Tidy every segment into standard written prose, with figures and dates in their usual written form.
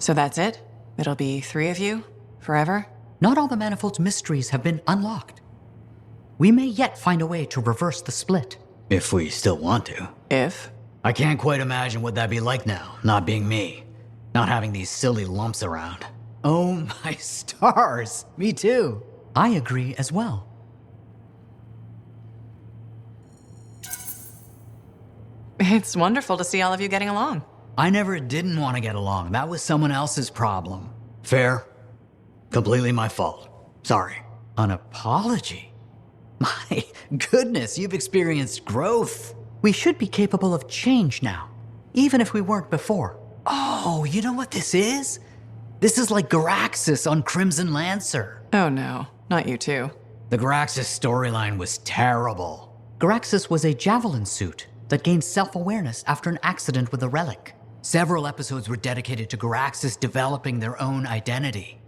So that's it? It'll be 3 of you? Forever? Not all the Manifold's mysteries have been unlocked. We may yet find a way to reverse the split. If we still want to. If? I can't quite imagine what that'd be like now, not being me. Not having these silly lumps around. Oh my stars! Me too! I agree as well. It's wonderful to see all of you getting along. I never didn't want to get along. That was someone else's problem. Fair? Completely my fault. Sorry. An apology? My goodness, you've experienced growth. We should be capable of change now, even if we weren't before. Oh, you know what this is? This is like Garaxus on Crimson Lancer. Oh no, not you too. The Garaxus storyline was terrible. Garaxus was a javelin suit that gained self-awareness after an accident with a relic. Several episodes were dedicated to Garaxus developing their own identity.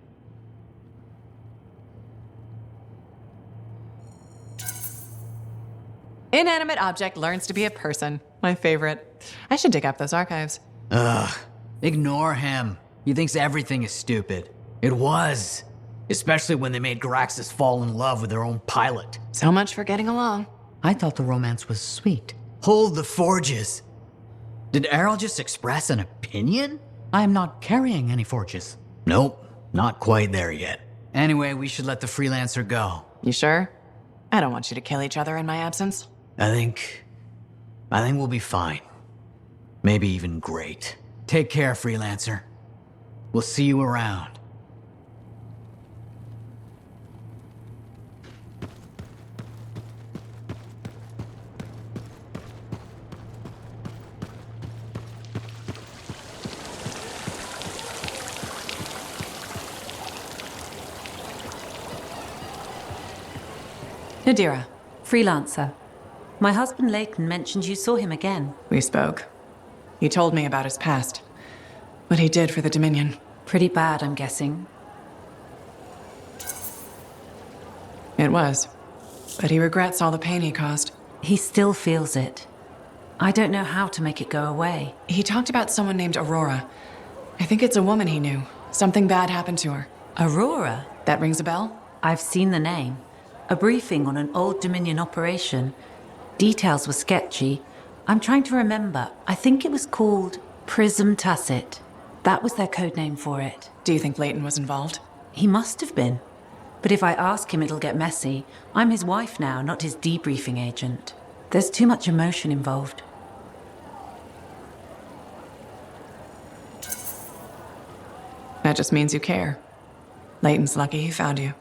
Inanimate object learns to be a person. My favorite. I should dig up those archives. Ugh. Ignore him. He thinks everything is stupid. It was. Especially when they made Garaxus fall in love with their own pilot. So much for getting along. I thought the romance was sweet. Hold the forges. Did Errol just express an opinion? I am not carrying any forges. Nope, not quite there yet. Anyway, we should let the freelancer go. You sure? I don't want you to kill each other in my absence. I think we'll be fine. Maybe even great. Take care, freelancer. We'll see you around. Nadira. Freelancer. My husband Leighton mentioned you saw him again. We spoke. He told me about his past. What he did for the Dominion. Pretty bad, I'm guessing. It was. But he regrets all the pain he caused. He still feels it. I don't know how to make it go away. He talked about someone named Aurora. I think it's a woman he knew. Something bad happened to her. Aurora? That rings a bell? I've seen the name. A briefing on an old Dominion operation. Details were sketchy. I'm trying to remember. I think it was called Prism Tacit. That was their code name for it. Do you think Leighton was involved? He must have been. But if I ask him, it'll get messy. I'm his wife now, not his debriefing agent. There's too much emotion involved. That just means you care. Leighton's lucky he found you.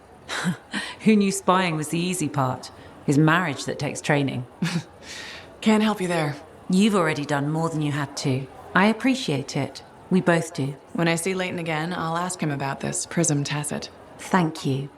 Who knew spying was the easy part? His marriage that takes training. Can't help you there. You've already done more than you had to. I appreciate it. We both do. When I see Leighton again, I'll ask him about this Prism Tacit. Thank you.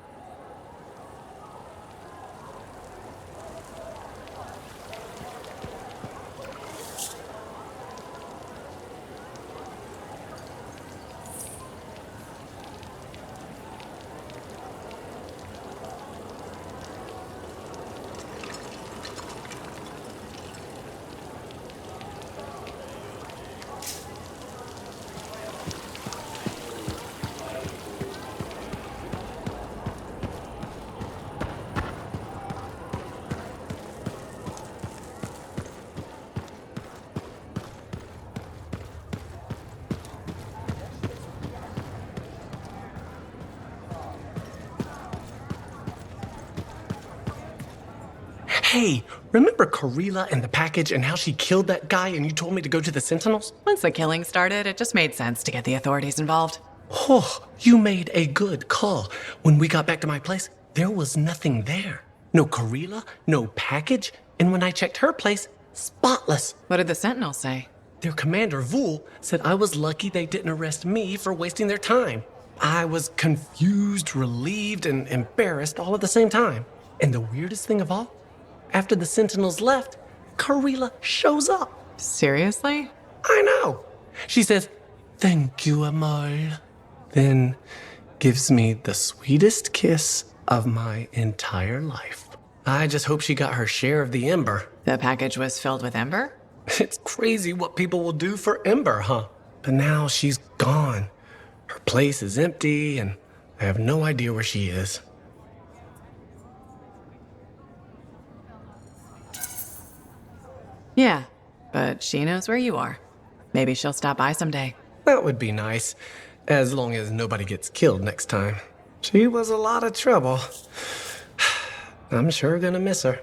Hey, remember Karila and the package and how she killed that guy and you told me to go to the Sentinels? Once the killing started, it just made sense to get the authorities involved. Oh, you made a good call. When we got back to my place, there was nothing there. No Karila, no package, and when I checked her place, spotless. What did the Sentinels say? Their commander, Vul, said I was lucky they didn't arrest me for wasting their time. I was confused, relieved, and embarrassed all at the same time. And the weirdest thing of all, after the Sentinels left, Karila shows up. Seriously? I know. She says, "Thank you, Amol." Then gives me the sweetest kiss of my entire life. I just hope she got her share of the Ember. The package was filled with Ember? It's crazy what people will do for Ember, huh? But now she's gone. Her place is empty, and I have no idea where she is. Yeah, but she knows where you are. Maybe she'll stop by someday. That would be nice, as long as nobody gets killed next time. She was a lot of trouble. I'm sure gonna miss her.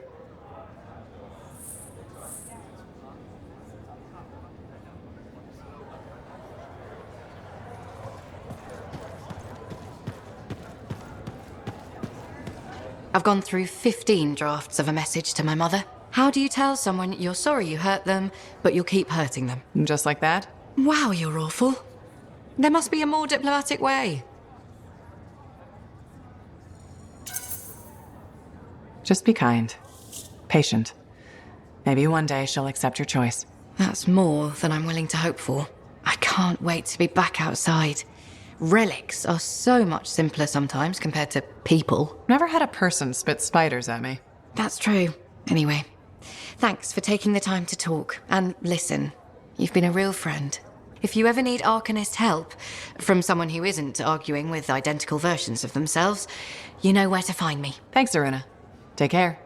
I've gone through 15 drafts of a message to my mother. How do you tell someone you're sorry you hurt them, but you'll keep hurting them? Just like that? Wow, you're awful. There must be a more diplomatic way. Just be kind. Patient. Maybe one day she'll accept your choice. That's more than I'm willing to hope for. I can't wait to be back outside. Relics are so much simpler sometimes compared to people. Never had a person spit spiders at me. That's true. Anyway, thanks for taking the time to talk and listen. You've been a real friend. If you ever need Arcanist help from someone who isn't arguing with identical versions of themselves, you know where to find me. Thanks, Aruna. Take care.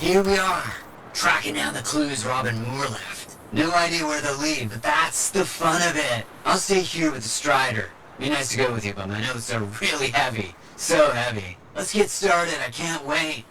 Here we are, tracking down the clues Raban Maur left. No idea where they'll lead, but that's the fun of it. I'll stay here with the Strider. Be nice to go with you, but my notes are really heavy. So heavy. Let's get started, I can't wait.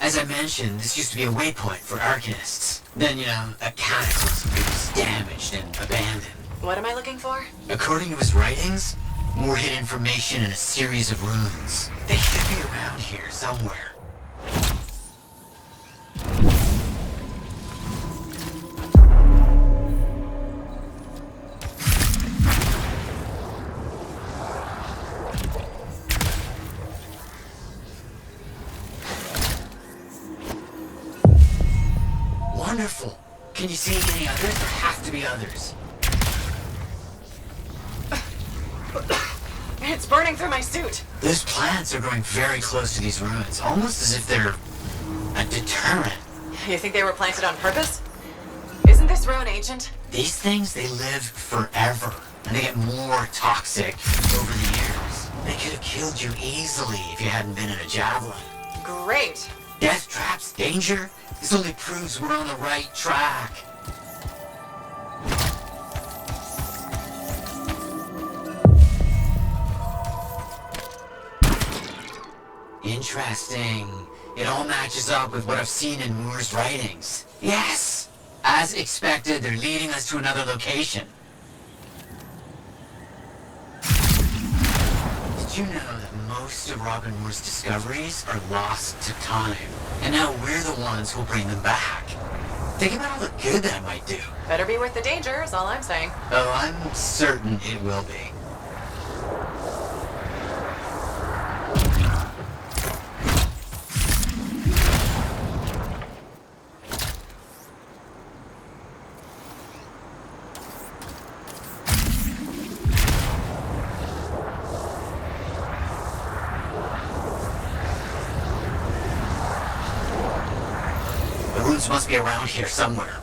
As I mentioned, this used to be a waypoint for Arcanists. Then, a cataclysm was damaged and abandoned. What am I looking for? According to his writings, Moore hid information in a series of runes. They should be around here somewhere. Wonderful. Can you see any others? There have to be others. It's burning through my suit. Those plants are growing very close to these ruins, almost as if they're a deterrent. You think they were planted on purpose? Isn't this ruin ancient? These things, they live forever, and they get more toxic over the years. They could have killed you easily if you hadn't been in a javelin. Great. Death traps, danger? This only proves we're on the right track. Interesting. It all matches up with what I've seen in Moore's writings. Yes! As expected, they're leading us to another location. Did you know that most of Raban Maur's discoveries are lost to time? And now we're the ones who'll bring them back. Think about all the good that might do. Better be worth the danger, is all I'm saying. Oh, I'm certain it will be. The runes must be around here somewhere.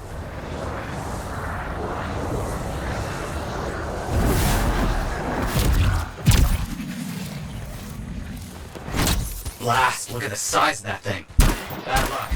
Blast, look at the size of that thing. Bad luck.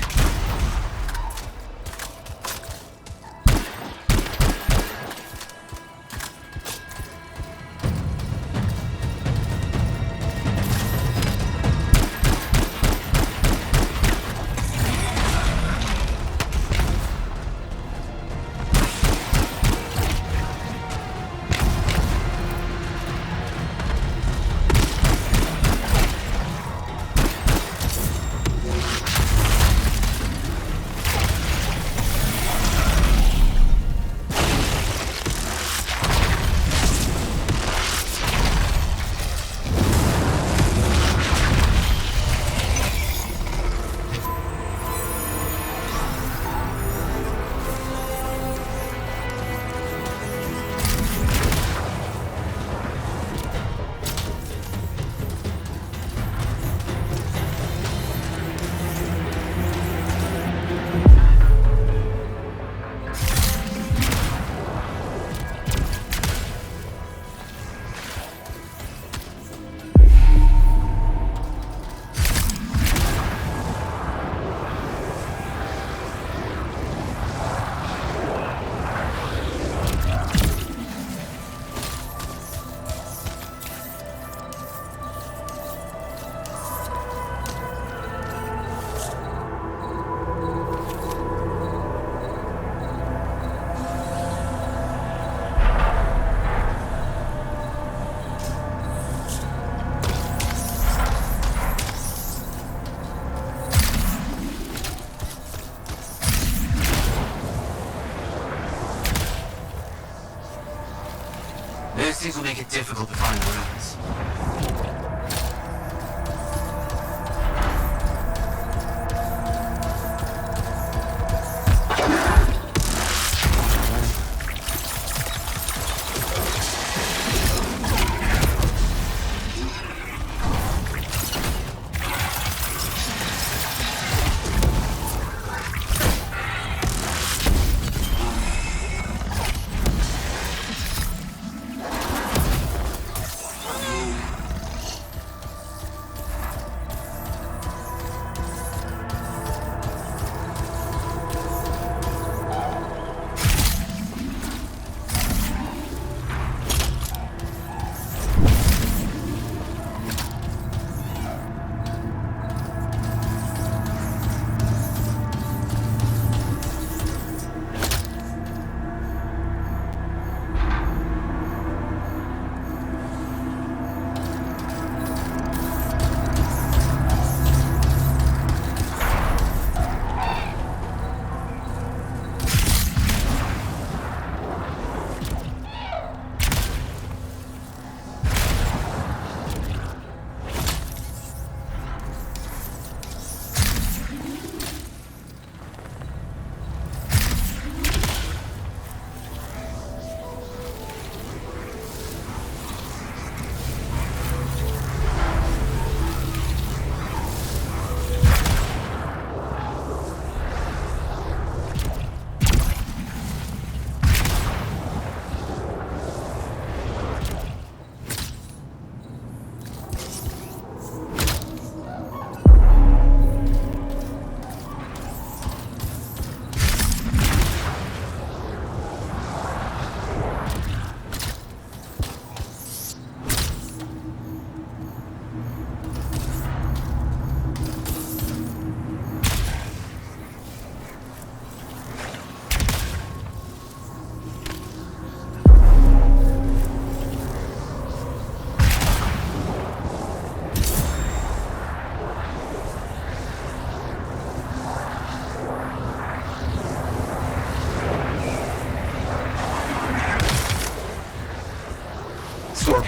Those things will make it difficult to find the ruins.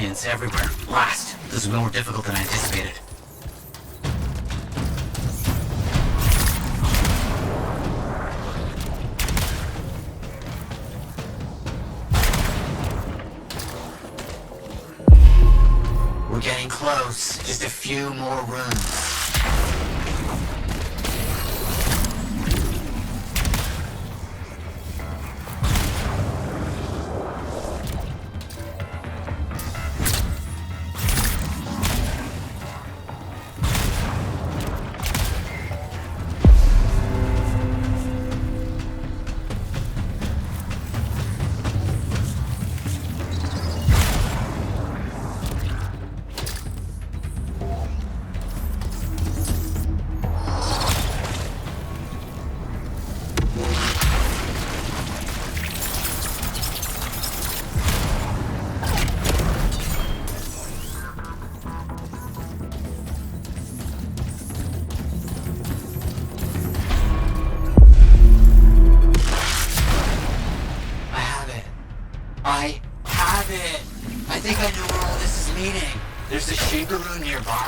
scorpions everywhere. Blast! This is more difficult than I anticipated. We're getting close. Just a few more rooms.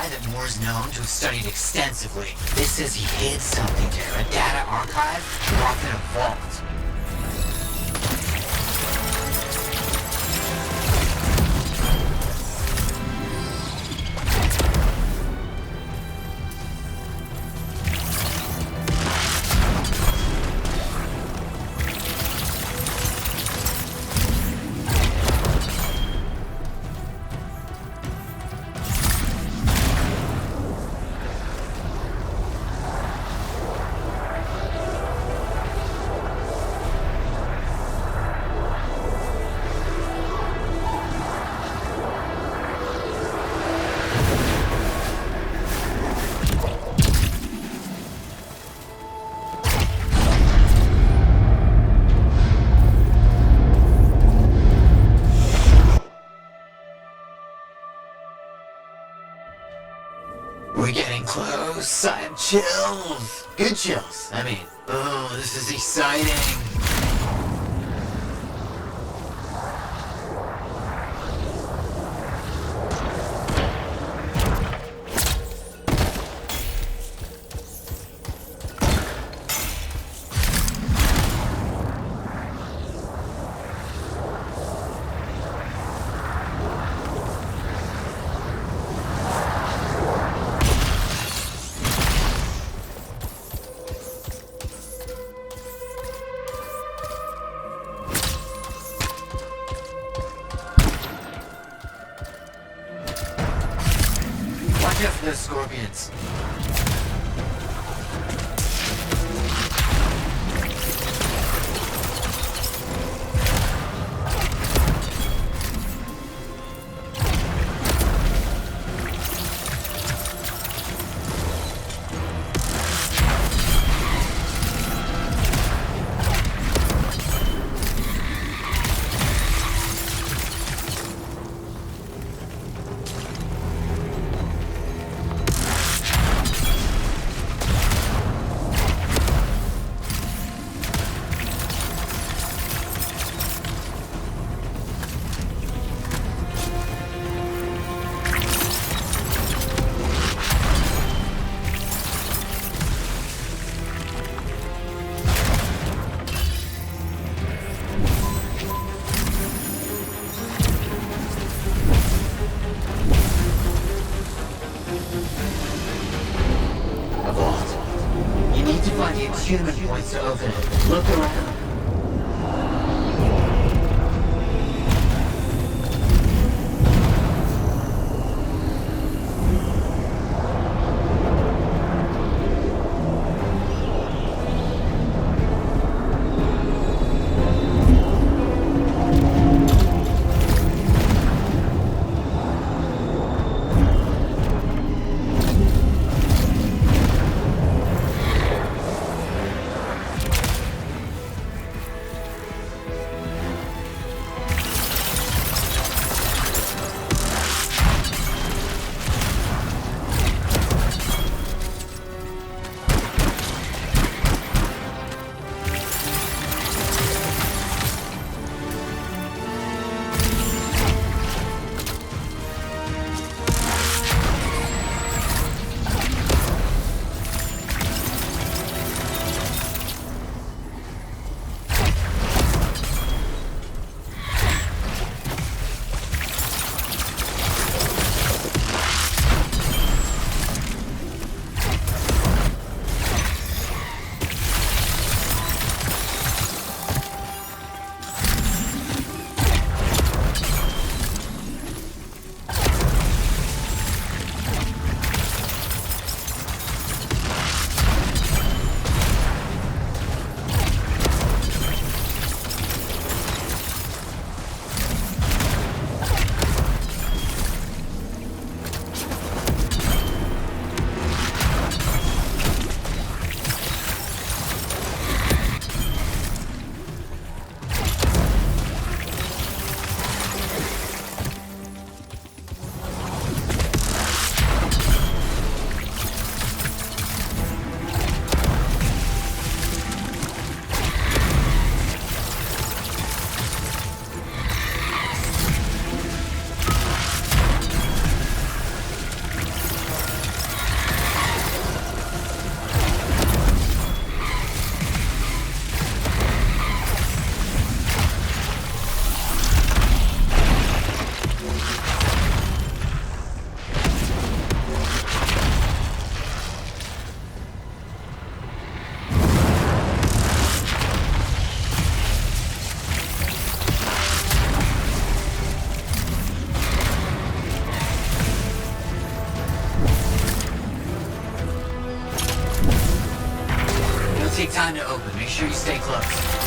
That Moore is known to have studied extensively. This says he hid something there, a data archive locked in a vault. We're getting close. I have chills. Good chills. I mean, oh, this is exciting. Watch out for those scorpions. Find the attunement points to open it. Look around. time to open. Make sure you stay close.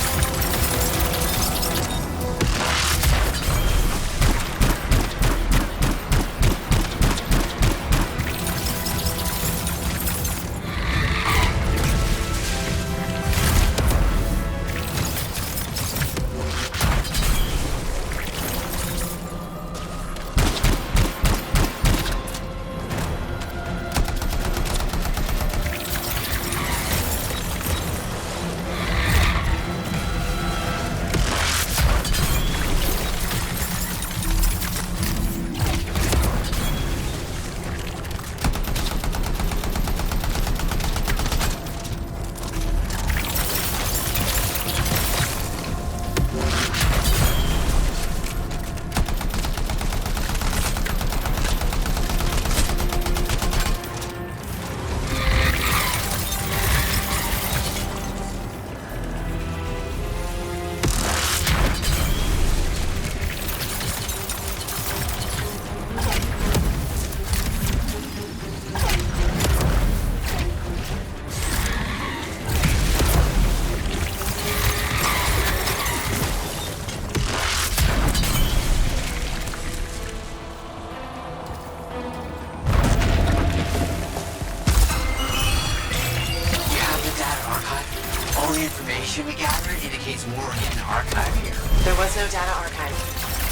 We gathered indicates more in the archive here. There was no data archive.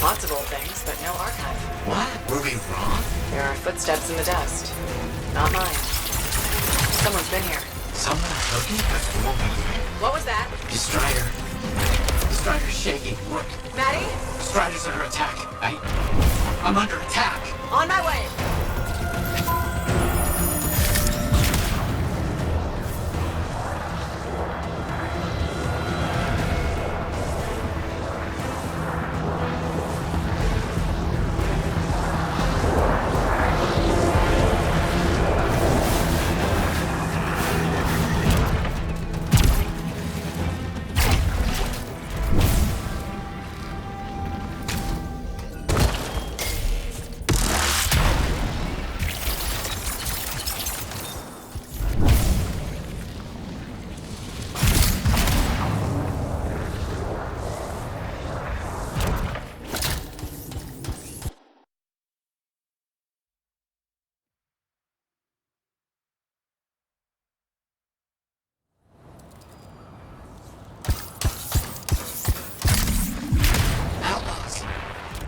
Lots of old things, but no archive. What? Were we wrong? There are footsteps in the dust. Not mine. Someone's been here. Someone took it before we... What was that? Strider. Strider's shaking. Look. Maddie? Strider's under attack. I'm under attack. On my way!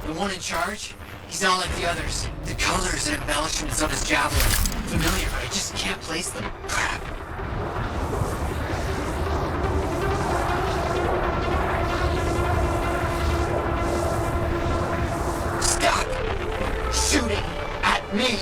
The one in charge? He's not like the others. The colors and embellishments of his javelin. Familiar, but I just can't place them. Crap. Stop shooting at me!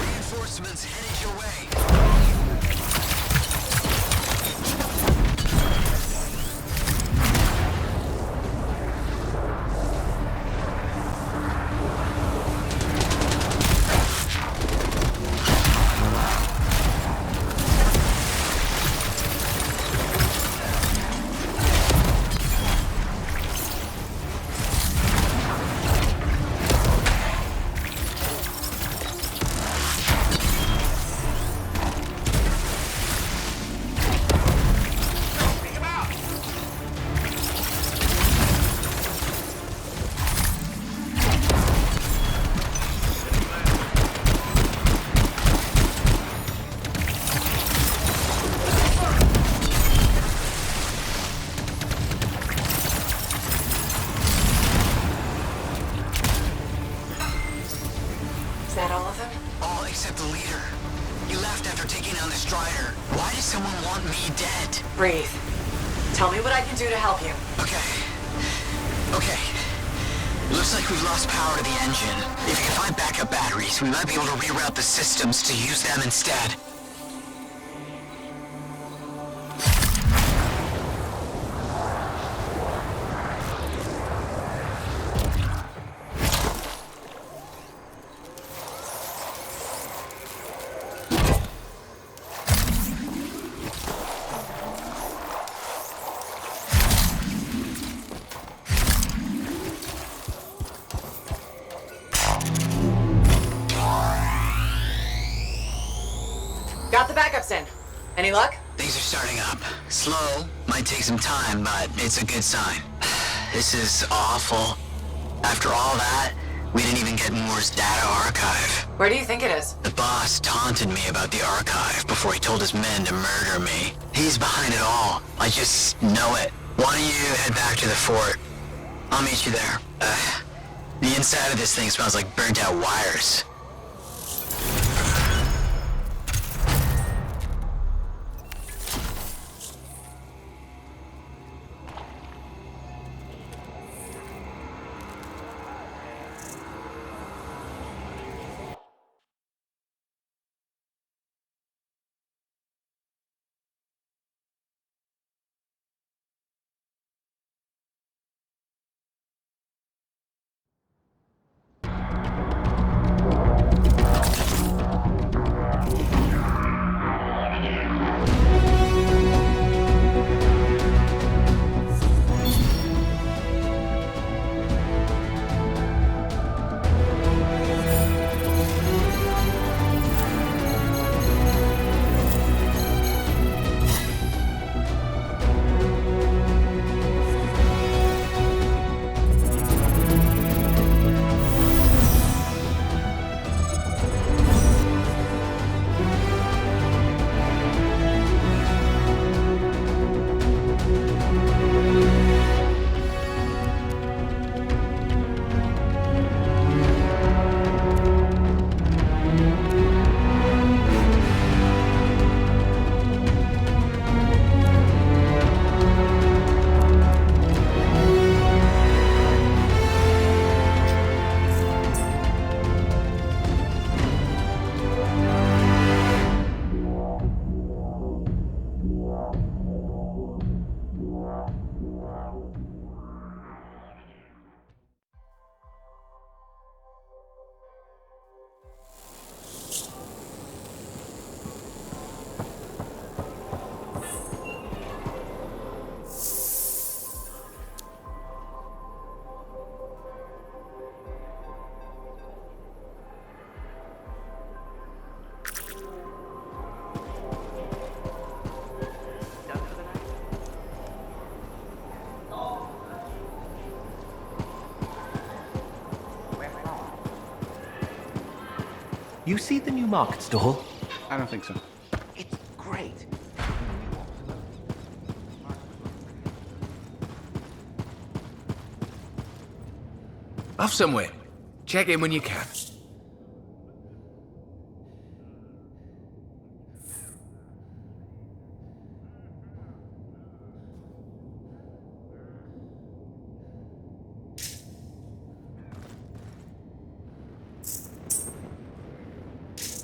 Reinforcements headed your way. the leader. He left after taking down the Strider. Why does someone want me dead? Breathe. Tell me what I can do to help you. Okay. Looks like we've lost power to the engine. If you can find backup batteries, we might be able to reroute the systems to use them instead. Got the backups in. Any luck? Things are starting up. Slow, might take some time, but it's a good sign. This is awful. After all that, we didn't even get Moore's data archive. Where do you think it is? The boss taunted me about the archive before he told his men to murder me. He's behind it all. I just know it. Why don't you head back to the fort? I'll meet you there. The inside of this thing smells like burnt out wires. You see the new market stall? I don't think so. It's great. Off somewhere. Check in when you can.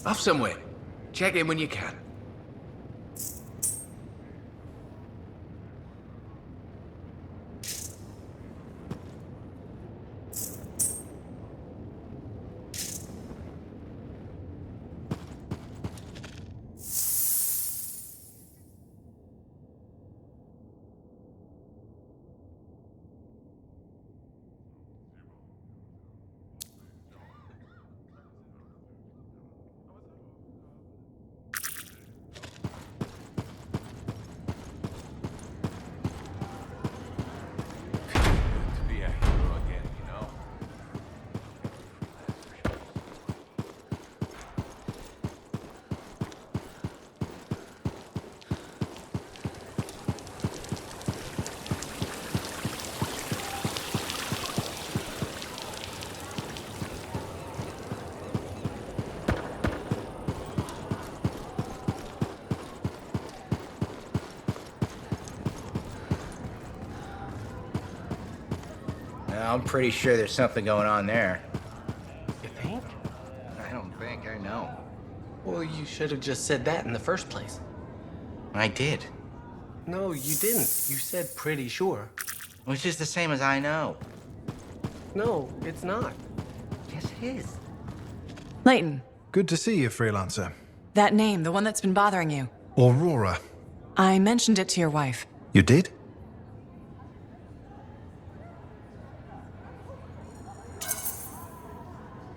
Off somewhere. Check in when you can. I'm pretty sure there's something going on there. You think? I don't think I know. Well, you should have just said that in the first place. I did. No, you didn't. You said pretty sure. Which is the same as I know. No, it's not. Yes, it is. Layton, Good to see you, freelancer. that name, the one that's been bothering you. Aurora. I mentioned it to your wife. You did?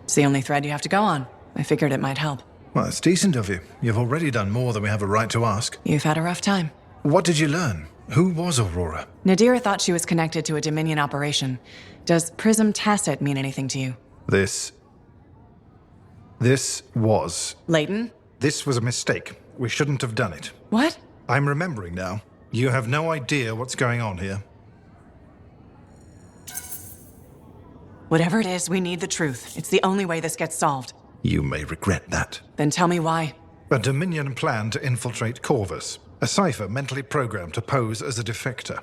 It's the only thread you have to go on. I figured it might help. Well, it's decent of you. You've already done more than we have a right to ask. You've had a rough time. What did you learn? Who was Aurora? Nadira thought she was connected to a Dominion operation. Does Prism Tacit mean anything to you? This was. Layton? This was a mistake. We shouldn't have done it. What? I'm remembering now. You have no idea what's going on here. Whatever it is, we need the truth. It's the only way this gets solved. You may regret that. Then tell me why. A Dominion plan to infiltrate Corvus. A cipher mentally programmed to pose as a defector.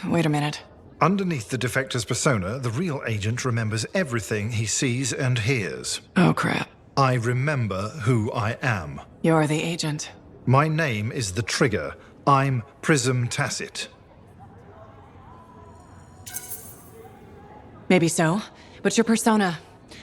Wait a minute. Underneath the defector's persona, the real agent remembers everything he sees and hears. Oh, crap. I remember who I am. You're the agent. My name is the Trigger. I'm Prism Tacit. Maybe so, but your persona,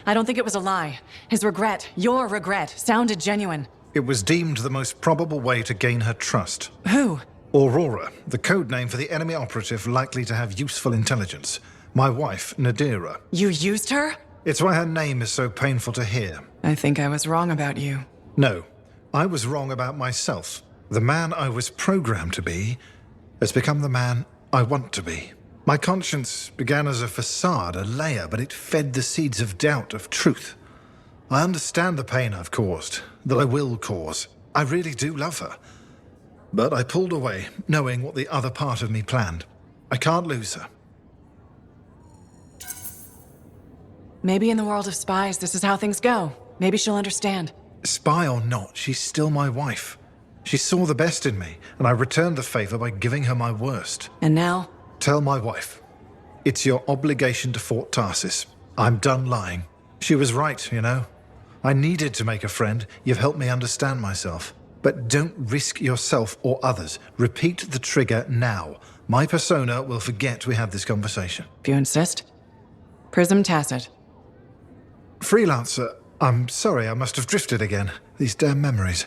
I don't think it was a lie. His regret, your regret, sounded genuine. It was deemed the most probable way to gain her trust. Who? Aurora, the code name for the enemy operative likely to have useful intelligence. My wife, Nadira. You used her? It's why her name is so painful to hear. I think I was wrong about you. No, I was wrong about myself. The man I was programmed to be has become the man I want to be. My conscience began as a facade, a layer, but it fed the seeds of doubt, of truth. I understand the pain I've caused, that I will cause. I really do love her. But I pulled away, knowing what the other part of me planned. I can't lose her. Maybe in the world of spies, this is how things go. Maybe she'll understand. Spy or not, she's still my wife. She saw the best in me, and I returned the favor by giving her my worst. And now? Tell my wife. It's your obligation to Fort Tarsis. I'm done lying. She was right, you know. I needed to make a friend. You've helped me understand myself. But don't risk yourself or others. Repeat the trigger now. My persona will forget we had this conversation. If you insist. Prism Tacit. Freelancer, I'm sorry, I must have drifted again. These damn memories.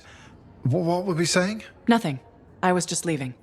What were we saying? Nothing. I was just leaving.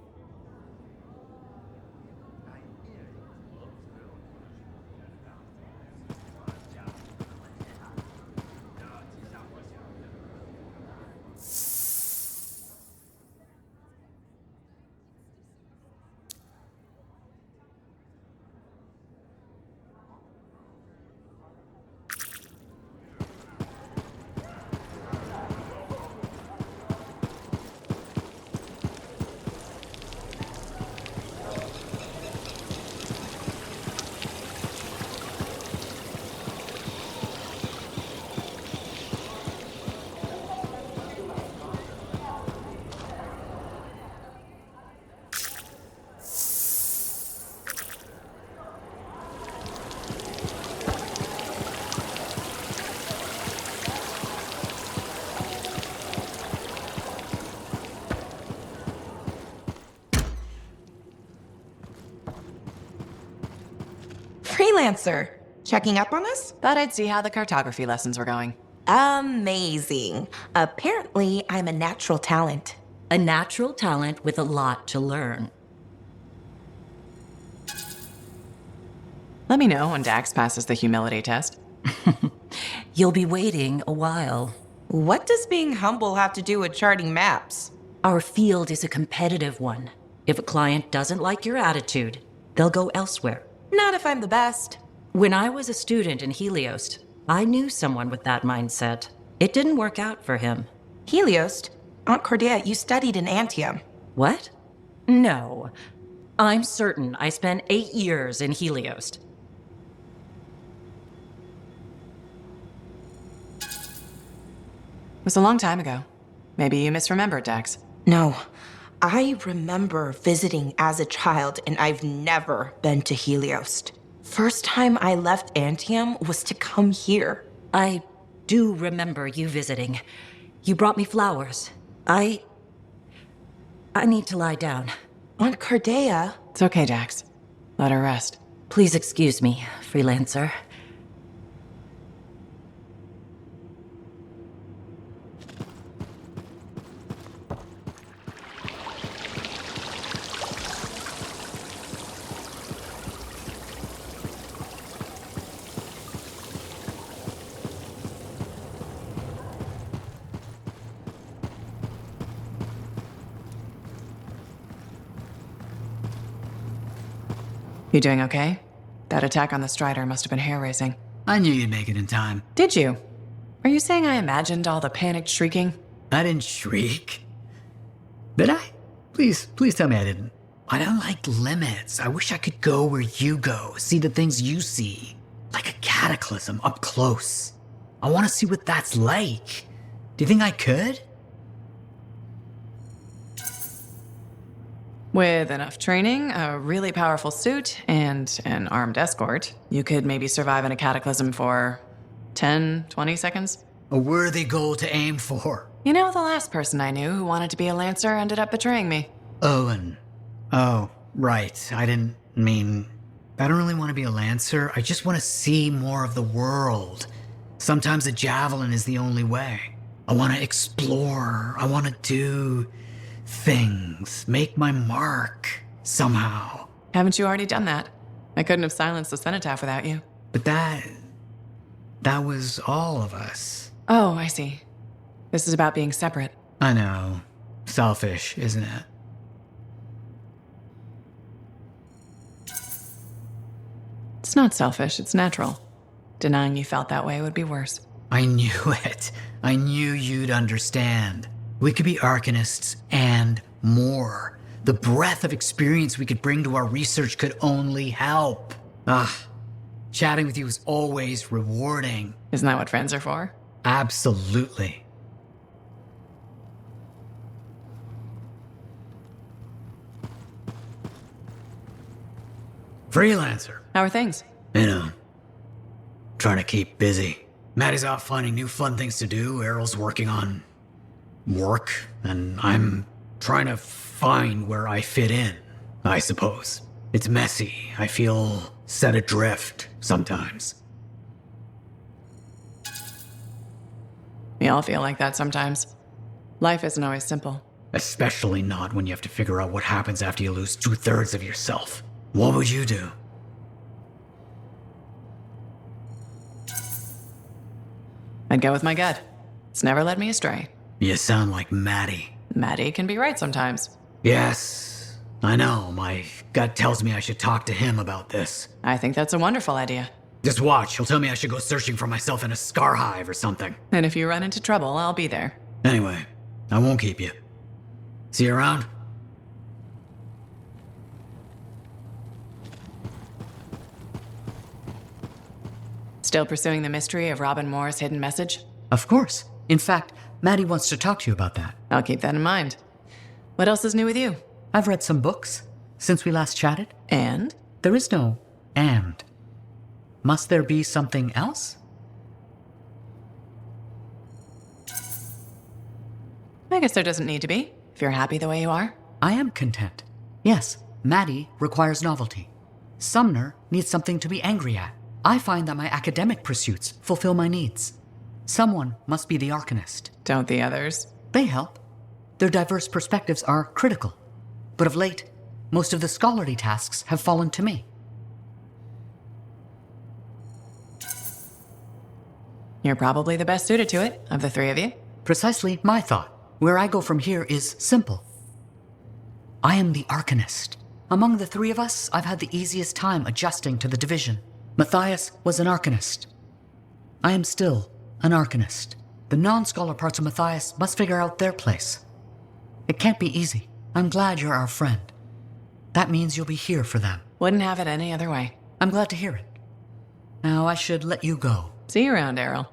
Freelancer, checking up on us? Thought I'd see how the cartography lessons were going. Amazing. Apparently, I'm a natural talent. A natural talent with a lot to learn. Let me know when Dax passes the humility test. You'll be waiting a while. What does being humble have to do with charting maps? Our field is a competitive one. If a client doesn't like your attitude, they'll go elsewhere. Not if I'm the best. When I was a student in Helios, I knew someone with that mindset. It didn't work out for him. Helios? Aunt Cordia, you studied in Anthem. What? No. I'm certain I spent 8 years in Helios. It was a long time ago. Maybe you misremembered, Dax. No. I remember visiting as a child, and I've never been to Helios. First time I left Anthem was to come here. I do remember you visiting. You brought me flowers. I need to lie down. Aunt Cordea. It's okay, Jax. Let her rest. Please excuse me, freelancer. You doing okay? That attack on the Strider must have been hair-raising. I knew you'd make it in time. Did you? Are you saying I imagined all the panicked shrieking? I didn't shriek. Did I? Please tell me I didn't. I don't like limits. I wish I could go where you go, see the things you see. Like a cataclysm up close. I want to see what that's like. Do you think I could? With enough training, a really powerful suit, and an armed escort, you could maybe survive in a cataclysm for 10, 20 seconds. A worthy goal to aim for. You know, the last person I knew who wanted to be a Lancer ended up betraying me. Owen. Oh, right. I didn't mean... I don't really want to be a Lancer. I just want to see more of the world. Sometimes a javelin is the only way. I want to explore. I want to do things. Make my mark. Somehow. Haven't you already done that? I couldn't have silenced the cenotaph without you. But that was all of us. Oh, I see. This is about being separate. I know. Selfish, isn't it? It's not selfish, it's natural. Denying you felt that way would be worse. I knew it. I knew you'd understand. We could be Arcanists and more. The breadth of experience we could bring to our research could only help. Chatting with you is always rewarding. Isn't that what friends are for? Absolutely. Freelancer. How are things? You know, trying to keep busy. Maddie's out finding new fun things to do. Errol's working on work, and I'm trying to find where I fit in, I suppose. It's messy. I feel set adrift sometimes. We all feel like that sometimes. Life isn't always simple. Especially not when you have to figure out what happens after you lose 2/3 of yourself. What would you do? I'd go with my gut. It's never led me astray. You sound like Matti. Matti can be right sometimes. Yes, I know. My gut tells me I should talk to him about this. I think that's a wonderful idea. Just watch. He'll tell me I should go searching for myself in a scar hive or something. And if you run into trouble, I'll be there. Anyway, I won't keep you. See you around? Still pursuing the mystery of Raban Maur's hidden message? Of course. In fact, Matti wants to talk to you about that. I'll keep that in mind. What else is new with you? I've read some books since we last chatted. And? There is no and. Must there be something else? I guess there doesn't need to be, if you're happy the way you are. I am content. Yes, Matti requires novelty. Sumner needs something to be angry at. I find that my academic pursuits fulfill my needs. Someone must be the Arcanist. Don't the others? They help. Their diverse perspectives are critical. But of late, most of the scholarly tasks have fallen to me. You're probably the best suited to it, of the three of you. Precisely my thought. Where I go from here is simple. I am the Arcanist. Among the three of us, I've had the easiest time adjusting to the division. Matthias was an Arcanist. I am still an Arcanist. The non-scholar parts of Matthias must figure out their place. It can't be easy. I'm glad you're our friend. That means you'll be here for them. Wouldn't have it any other way. I'm glad to hear it. Now I should let you go. See you around, Errol.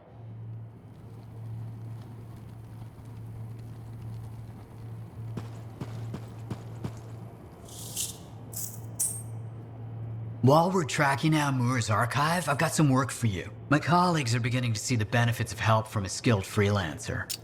While we're tracking down Maur's archive, I've got some work for you. My colleagues are beginning to see the benefits of help from a skilled freelancer.